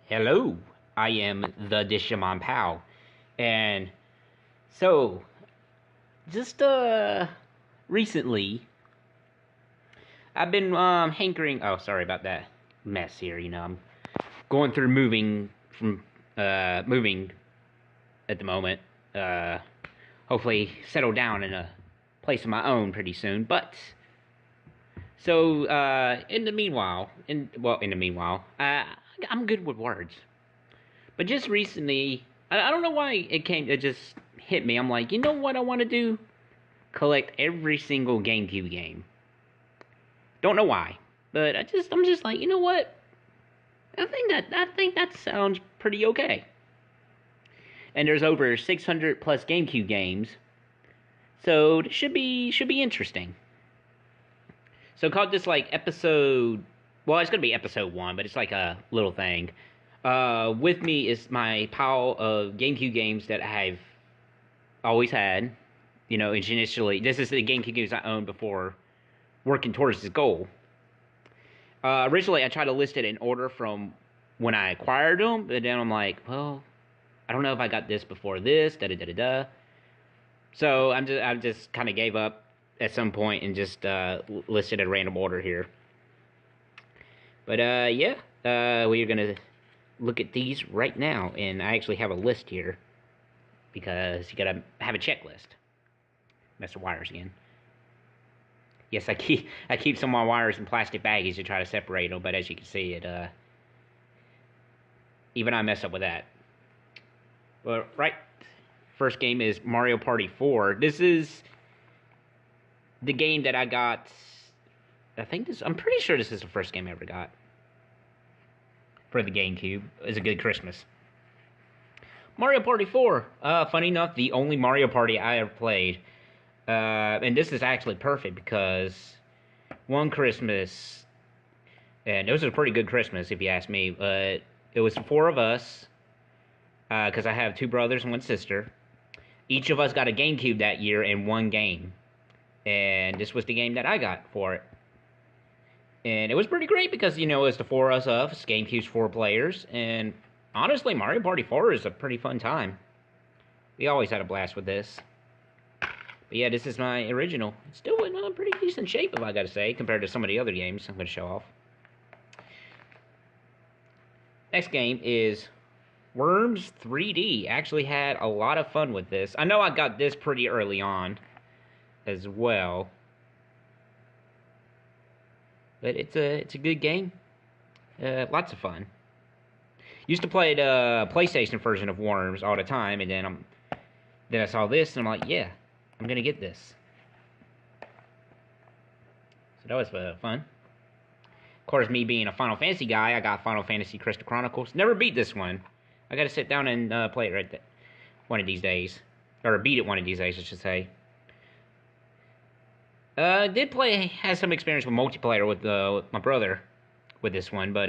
Hello, I am the Dishamon Pal, and so just recently I've been hankering. Oh, sorry about that mess here. I'm going through moving at the moment. Uh, Hopefully settle down in a place of my own pretty soon. But so in the meanwhile, I'm good with words. But just recently, I don't know why it just hit me. I'm like, you know what I want to do? Collect every single GameCube game. Don't know why, but I'm just like, you know what? I think that sounds pretty okay. And there's over 600 plus GameCube games, so it should be interesting. So called this like episode. Well, it's gonna be episode one, but it's like a little thing. With me is my pile of GameCube games that I've always had. Initially, this is the GameCube games I owned before working towards this goal. Originally, I tried to list it in order from when I acquired them, but then I'm like, well, I don't know if I got this before this, da da da da da. So I just kind of gave up at some point and just listed a random order here. But yeah, we're gonna look at these right now, and I actually have a list here because you gotta have a checklist. Mess with wires again. Yes, I keep some of my wires in plastic baggies to try to separate them, but as you can see, even I mess up with that. Well, right, first game is Mario Party 4. This is the game that I got. I'm pretty sure this is the first game I ever got for the GameCube. It's a good Christmas. Mario Party 4. Funny enough, the only Mario Party I ever played. And this is actually perfect because one Christmas, and it was a pretty good Christmas if you ask me, but it was 4 of us, because I have 2 brothers and 1 sister. Each of us got a GameCube that year in one game, and this was the game that I got for it. And it was pretty great because, it was the 4 of us, GameCube's 4 players, and honestly, Mario Party 4 is a pretty fun time. We always had a blast with this. But yeah, this is my original. It's still in pretty decent shape, if I gotta say, compared to some of the other games I'm gonna show off. Next game is Worms 3D. Actually had a lot of fun with this. I know I got this pretty early on as well. But it's a good game. Lots of fun. Used to play the PlayStation version of Worms all the time, and then I saw this, and I'm like, yeah, I'm gonna get this. So that was fun. Of course, me being a Final Fantasy guy, I got Final Fantasy Crystal Chronicles. Never beat this one. I gotta sit down and play it one of these days. Or beat it one of these days, I should say. Had some experience with multiplayer with my brother with this one, but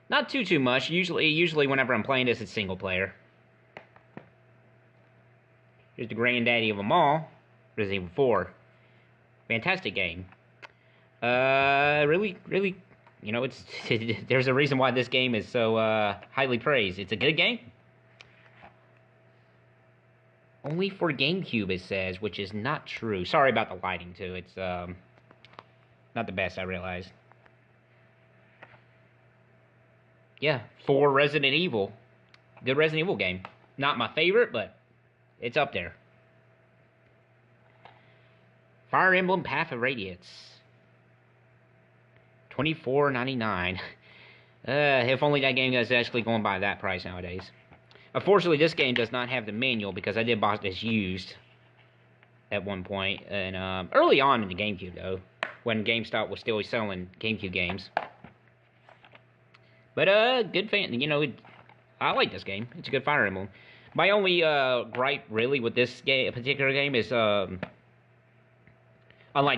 not too much. Usually whenever I'm playing this, it's single player. Here's the granddaddy of them all, Resident Evil 4. Fantastic game. Really, it's there's a reason why this game is so highly praised. It's a good game. Only for GameCube, it says, which is not true. Sorry about the lighting, too. It's not the best, I realize. Yeah, for Resident Evil. Good Resident Evil game. Not my favorite, but it's up there. Fire Emblem Path of Radiance. $24.99. If only that game was actually going by that price nowadays. Unfortunately, this game does not have the manual because I did buy this used at one point. And early on in the GameCube, though, when GameStop was still selling GameCube games. But good fan. I like this game. It's a good Fire Emblem. My only gripe, really, with this particular game is, unlike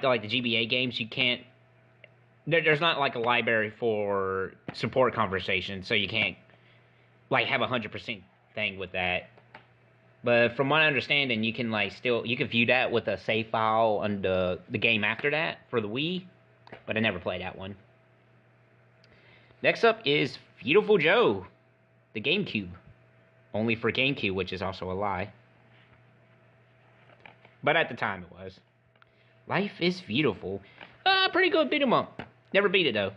the GBA games, you can't. There's not like a library for support conversations, so you can't have 100% thing with that. But from my understanding, you can you can view that with a save file on the game after that for the Wii. But I never played that one. Next up is Beautiful Joe, the GameCube. Only for GameCube, which is also a lie. But at the time it was. Life is Beautiful. Pretty good beat 'em up. Never beat it though.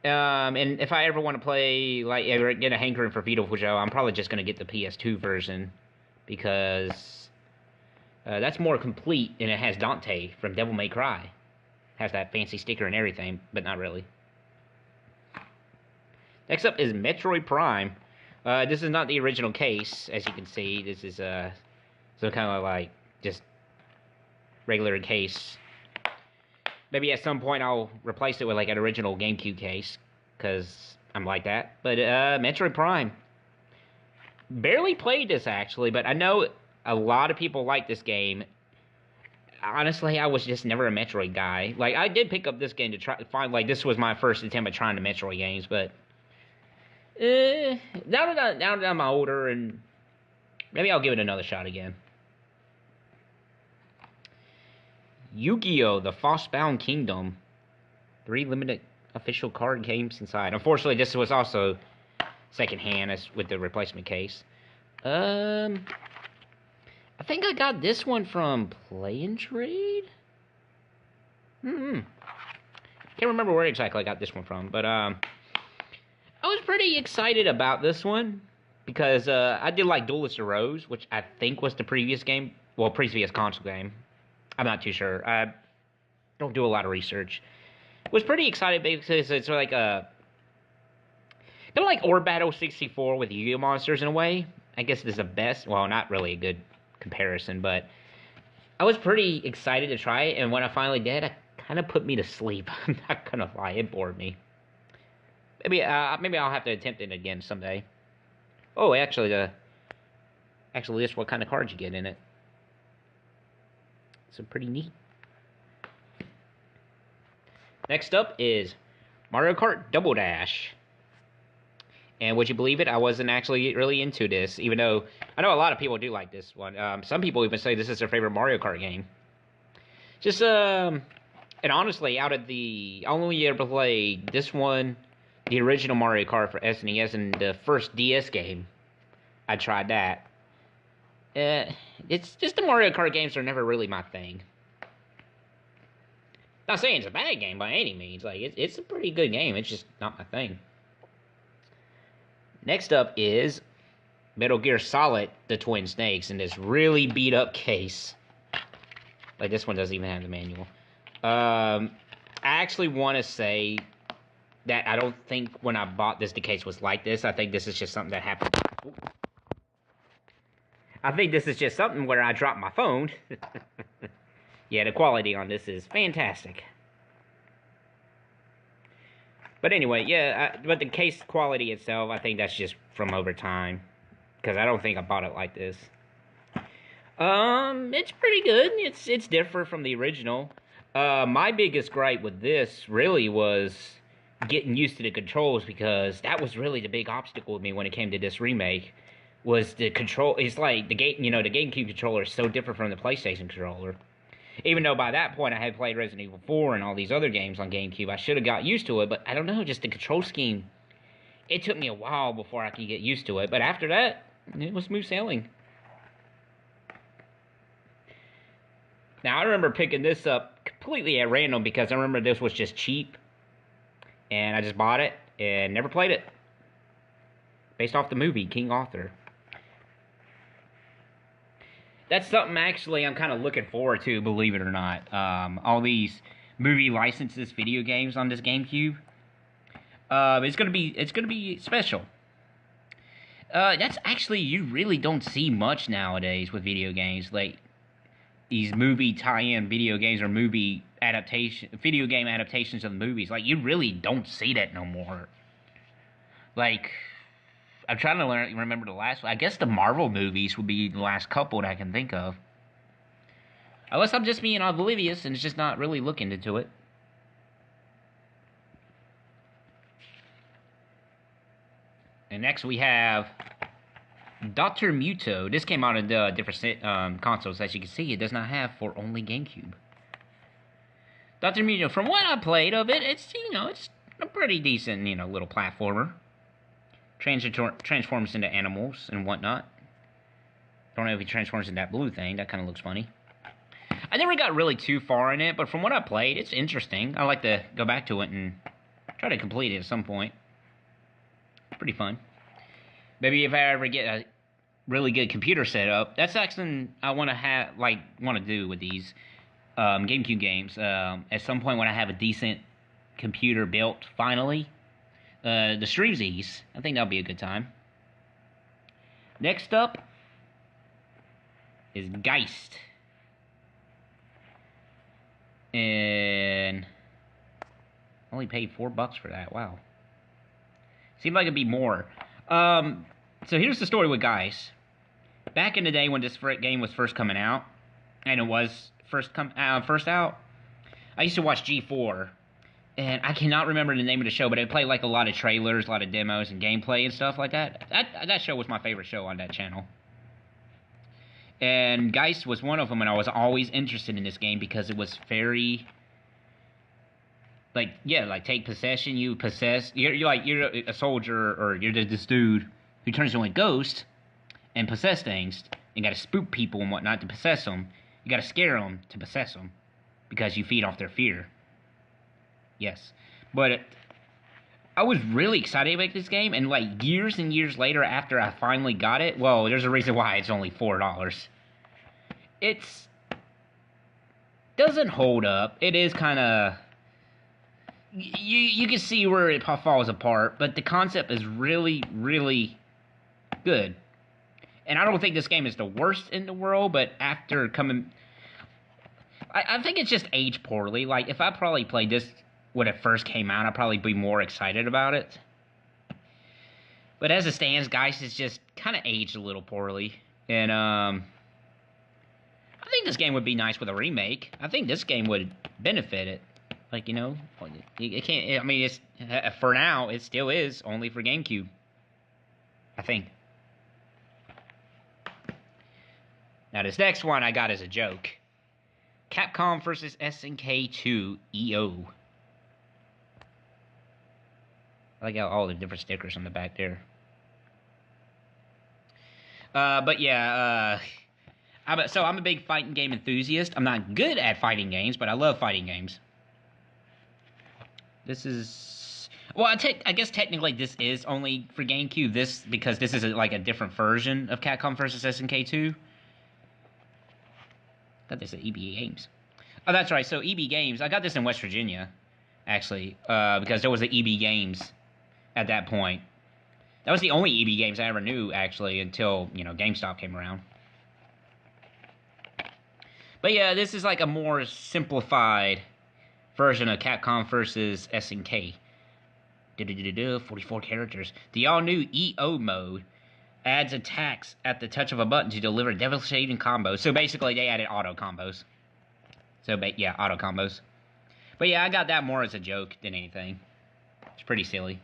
And if I ever want to play, like, ever get a hankering for Beautiful Joe, I'm probably just gonna get the PS2 version because that's more complete, and it has Dante from Devil May Cry. Has that fancy sticker and everything, but not really. Next up is Metroid Prime. This is not the original case, as you can see. This is some kind of like just regular case. Maybe at some point I'll replace it with like an original GameCube case, because I'm like that. But Metroid Prime. Barely played this actually, but I know a lot of people like this game. Honestly, I was just never a Metroid guy. Like, I did pick up this game to try to find, like, this was my first attempt at trying the Metroid games, but now that I'm older, and maybe I'll give it another shot again. Yukio, the Frostbound Kingdom. 3 limited official card games inside. Unfortunately, this was also secondhand as with the replacement case. I think I got this one from Play and Trade. Can't remember where exactly I got this one from, but I was pretty excited about this one because I did like Duelist Arose, which I think was the previous game, well, previous console game. I'm not too sure. I don't do a lot of research. Was pretty excited because it's like a kind of like Orb Battle 64 with Yu-Gi-Oh monsters in a way. I guess it's the best. Well, not really a good comparison, but I was pretty excited to try it, and when I finally did, it kind of put me to sleep. I'm not gonna lie, it bored me. Maybe I'll have to attempt it again someday. Oh, actually, this what kind of cards you get in it. So pretty neat. Next up is Mario Kart Double Dash. And would you believe it? I wasn't actually really into this, even though I know a lot of people do like this one. Some people even say this is their favorite Mario Kart game. Just, and honestly, out of the, I only ever played this one, the original Mario Kart for SNES, and the first DS game. I tried that. It's just the Mario Kart games are never really my thing. Not saying it's a bad game by any means. Like, it's a pretty good game. It's just not my thing. Next up is Metal Gear Solid, the Twin Snakes, in this really beat up case. Like, this one doesn't even have the manual. I actually want to say that I don't think when I bought this, the case was like this. I think this is just something that happened. I think this is just something where I dropped my phone. Yeah, the quality on this is fantastic. But anyway, yeah, but the case quality itself, I think that's just from over time. Because I don't think I bought it like this. It's pretty good. It's different from the original. My biggest gripe with this really was getting used to the controls, because that was really the big obstacle with me when it came to this remake. Was the control? It's like the GameCube controller is so different from the PlayStation controller. Even though by that point I had played Resident Evil 4 and all these other games on GameCube, I should have got used to it, but I don't know, just the control scheme. It took me a while before I could get used to it, but after that, it was smooth sailing. Now, I remember picking this up completely at random because I remember this was just cheap, and I just bought it and never played it. Based off the movie, King Arthur. That's something actually I'm kind of looking forward to, believe it or not. All these movie licenses, video games on this GameCube. It's gonna be special. That's actually, you really don't see much nowadays with video games. Like these movie tie-in video games or video game adaptations of the movies. Like, you really don't see that no more. Like, I'm trying to remember the last one. I guess the Marvel movies would be the last couple that I can think of. Unless I'm just being oblivious and just not really looking into it. And next we have Dr. Muto. This came out on the different consoles. As you can see, it does not have only GameCube. Dr. Muto, from what I played of it, it's A pretty decent, you know, little platformer. Transforms into animals and whatnot. Don't know if he transforms into that blue thing. That kind of looks funny. I never got really too far in it, but from what I played, it's interesting. I like to go back to it and try to complete it at some point. Pretty fun. Maybe if I ever get a really good computer set up, that's actually I want to do with these GameCube games. At some point when I have a decent computer built, finally, the streamsies, I think that'll be a good time. Next up is Geist. And only paid $4 for that. Wow. Seemed like it'd be more. So here's the story with Geist. Back in the day when this game was first coming out, and it was first out, I used to watch G4. And I cannot remember the name of the show, but it played like a lot of trailers, a lot of demos, and gameplay and stuff like that. That show was my favorite show on that channel. And Geist was one of them, and I was always interested in this game because it was very, like, yeah, like take possession. You possess. You're a soldier, or you're this dude who turns into a ghost and possess things. You got to spook people and whatnot to possess them. You got to scare them to possess them because you feed off their fear. Yes, but I was really excited about this game, and like years and years later after I finally got it, well, there's a reason why it's only $4. It's doesn't hold up. It is kind of you can see where it falls apart, but the concept is really, really good. And I don't think this game is the worst in the world, but after coming, I think it's just aged poorly. Like if I probably played this when it first came out, I'd probably be more excited about it. But as it stands, Geist is just kind of aged a little poorly. And, I think this game would be nice with a remake. I think this game would benefit it. Like, you know, it can't, I mean, it's, for now, it still is only for GameCube. I think. Now, this next one I got as a joke. Capcom vs. SNK 2 EO. I like all the different stickers on the back there. But yeah, I'm a big fighting game enthusiast. I'm not good at fighting games, but I love fighting games. This is... Well, I guess technically this is only for GameCube, because this is like a different version of Capcom vs. SNK 2. I thought they said EB Games. Oh, that's right, so EB Games, I got this in West Virginia, actually, because there was the EB Games at that point. That was the only EB Games I ever knew, actually, until, you know, GameStop came around. But yeah, this is like a more simplified version of Capcom vs. SNK. 44 characters. The all-new EO mode adds attacks at the touch of a button to deliver devastating combos. So basically, they added auto combos. So, yeah, auto combos. But yeah, I got that more as a joke than anything. It's pretty silly.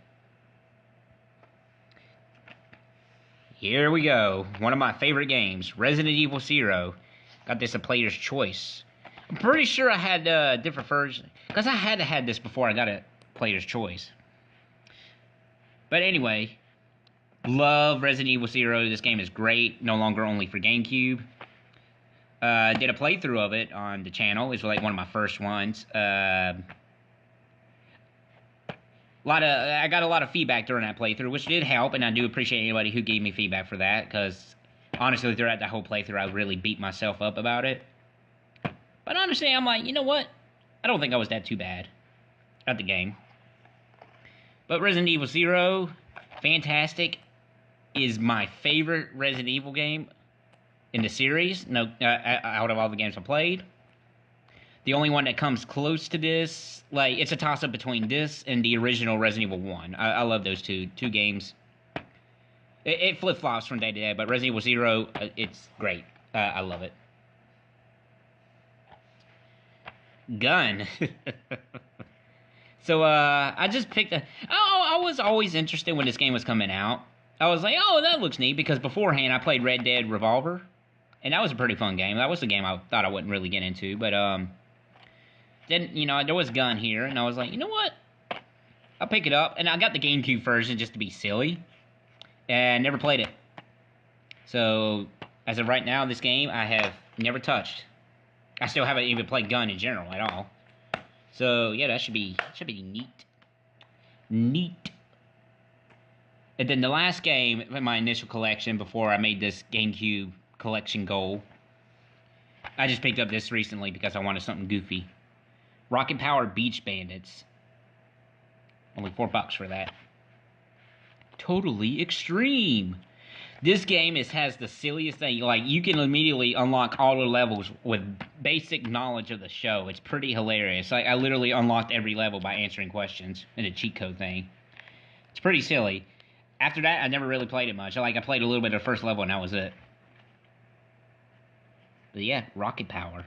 Here we go. One of my favorite games, Resident Evil 0. Got this at Player's Choice. I'm pretty sure I had a different version, because I had to have this before I got a Player's Choice. But anyway, love Resident Evil 0. This game is great. No longer only for GameCube. Did a playthrough of it on the channel. It's like one of my first ones. I got a lot of feedback during that playthrough, which did help, and I do appreciate anybody who gave me feedback for that, because honestly, throughout the whole playthrough, I really beat myself up about it. But honestly, I'm like, you know what? I don't think I was that too bad at the game. But Resident Evil 0, fantastic, is my favorite Resident Evil game in the series, out of all the games I played. The only one that comes close to this, like, it's a toss-up between this and the original Resident Evil 1. I love those two games. It flip-flops from day to day, but Resident Evil 0, it's great. I love it. Gun. So, I just picked I was always interested when this game was coming out. I was like, oh, that looks neat, because beforehand I played Dead Revolver, and that was a pretty fun game. That was a game I thought I wouldn't really get into, but, then, you know, there was Gun here, and I was like, you know what? I'll pick it up. And I got the GameCube version just to be silly. And never played it. So, as of right now, this game I have never touched. I still haven't even played Gun in general at all. So, yeah, that should be neat. Neat. And then the last game in my initial collection before I made this GameCube collection goal, I just picked up this recently because I wanted something goofy. Rocket Power Beach Bandits. Only $4 for that. Totally extreme. This game has the silliest thing. Like, you can immediately unlock all the levels with basic knowledge of the show. It's pretty hilarious. Like, I literally unlocked every level by answering questions in a cheat code thing. It's pretty silly. After that, I never really played it much. I played a little bit of the first level, and that was it. But yeah, Rocket Power.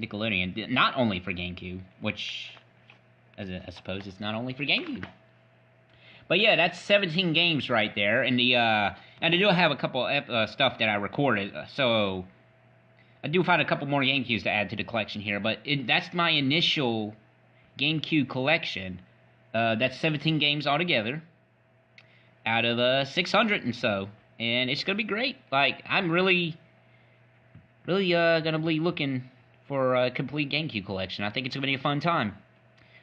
Nickelodeon. Not only for GameCube, which, I suppose it's not only for GameCube. But yeah, that's 17 games right there. And and I do have a couple stuff that I recorded. So I do find a couple more GameCubes to add to the collection here. But that's my initial GameCube collection. That's 17 games altogether. Out of 600 and so. And it's going to be great. Like, I'm really going to be looking for a complete GameCube collection. I think it's going to be a fun time.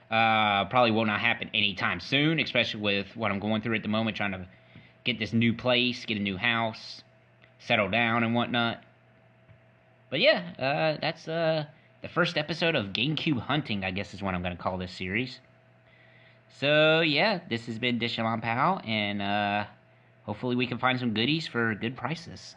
Probably will not happen anytime soon, especially with what I'm going through at the moment, trying to get this new place, get a new house, settle down and whatnot. But yeah, that's the first episode of GameCube Hunting, I guess is what I'm going to call this series. So yeah, this has been Dishalon Pal, and hopefully we can find some goodies for good prices.